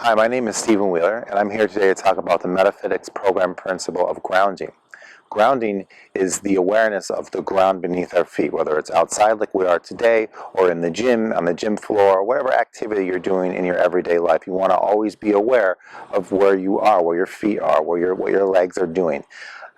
Hi, my name is Stephen Wheeler, and I'm here today to talk about the Metafitx program principle of grounding. Grounding is the awareness of the ground beneath our feet, whether it's outside like we are today, or in the gym, on the gym floor, or whatever activity you're doing in your everyday life. You want to always be aware of where you are, where your feet are, what your legs are doing.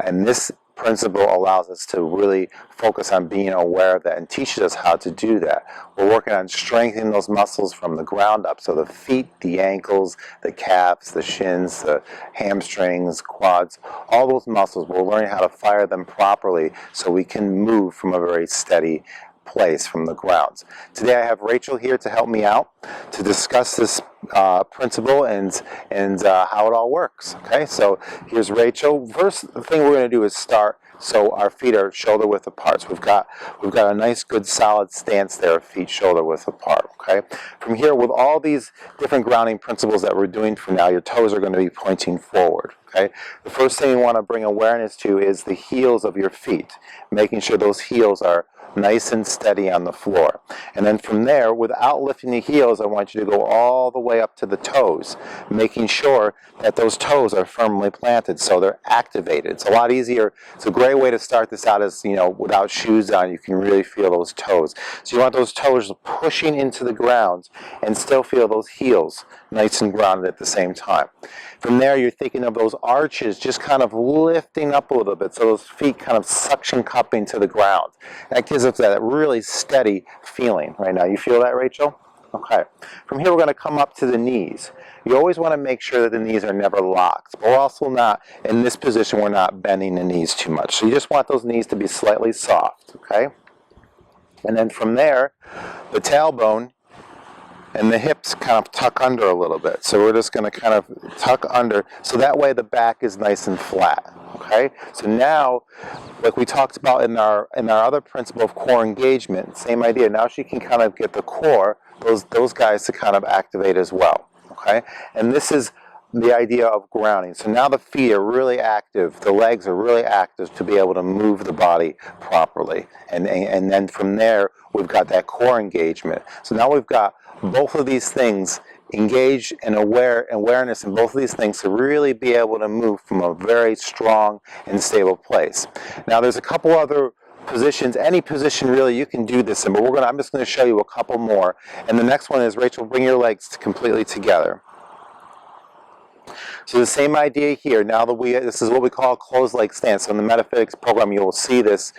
And this principle allows us to really focus on being aware of that and teaches us how to do that. We're working on strengthening those muscles from the ground up, so the feet, the ankles, the calves, the shins, the hamstrings, quads, all those muscles, we're learning how to fire them properly so we can move from a very steady place from the ground. Today I have Rachel here to help me out to discuss this principle and how it all works. Okay, so here's Rachel. First thing we're going to do is start so our feet are shoulder width apart. So we've got a nice good solid stance there, feet shoulder width apart. Okay, from here, with all these different grounding principles that we're doing for now, your toes are going to be pointing forward. Okay, the first thing you want to bring awareness to is the heels of your feet, making sure those heels are nice and steady on the floor. And then from there, without lifting the heels, I want you to go all the way up to the toes, making sure that those toes are firmly planted so they're activated. It's a lot easier. It's a great way to start this out as, without shoes on, you can really feel those toes. So you want those toes pushing into the ground and still feel those heels nice and grounded at the same time. From there, you're thinking of those arches just kind of lifting up a little bit, so those feet kind of suction cupping to the ground. That gives us that really steady feeling right now. You feel that, Rachel? Okay. From here, we're going to come up to the knees. You always want to make sure that the knees are never locked. But we're also not, in this position, we're not bending the knees too much. So you just want those knees to be slightly soft, okay? And then from there, the tailbone and the hips kind of tuck under a little bit. So we're just going to kind of tuck under, so that way the back is nice and flat. Okay? So now, like we talked about in our other principle of core engagement, same idea. Now she can kind of get the core, those guys to kind of activate as well. Okay? And this is the idea of grounding. So now the feet are really active, the legs are really active to be able to move the body properly. And then from there, we've got that core engagement. So now we've got both of these things engaged and awareness in both of these things to really be able to move from a very strong and stable place. Now there's a couple other positions, any position really you can do this in, but I'm just going to show you a couple more. And the next one is, Rachel, bring your legs completely together. So the same idea here. Now that this is what we call a closed leg stance. So in the Metafitx program, you'll see this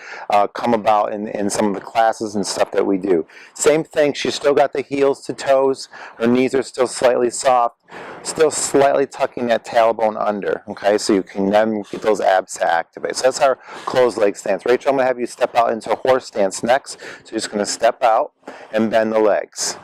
come about in some of the classes and stuff that we do. Same thing. She's still got the heels to toes. Her knees are still slightly soft. Still slightly tucking that tailbone under. Okay, so you can then get those abs to activate. So that's our closed leg stance. Rachel, I'm going to have you step out into a horse stance next. So you're just going to step out and bend the legs.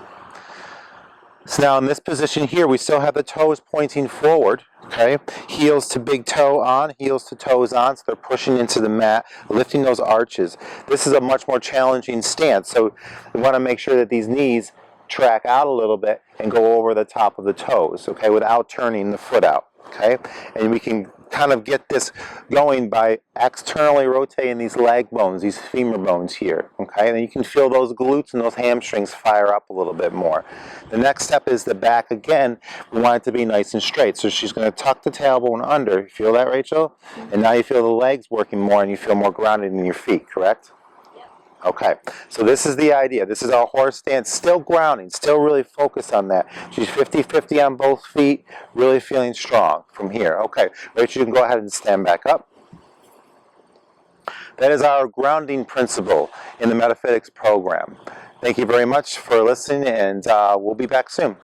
So now in this position here, we still have the toes pointing forward, okay? Heels to big toe on, heels to toes on, so they're pushing into the mat, lifting those arches. This is a much more challenging stance, so we want to make sure that these knees track out a little bit and go over the top of the toes, okay, without turning the foot out, okay? And we can kind of get this going by externally rotating these leg bones, these femur bones here, okay? And you can feel those glutes and those hamstrings fire up a little bit more. The next step is the back again. We want it to be nice and straight. So she's going to tuck the tailbone under. You feel that, Rachel? And now you feel the legs working more and you feel more grounded in your feet, correct? Okay, so this is the idea. This is our horse stance, still grounding, still really focused on that. She's 50-50 on both feet, really feeling strong from here. Okay, Rachel, you can go ahead and stand back up. That is our grounding principle in the Metafitx program. Thank you very much for listening, and we'll be back soon.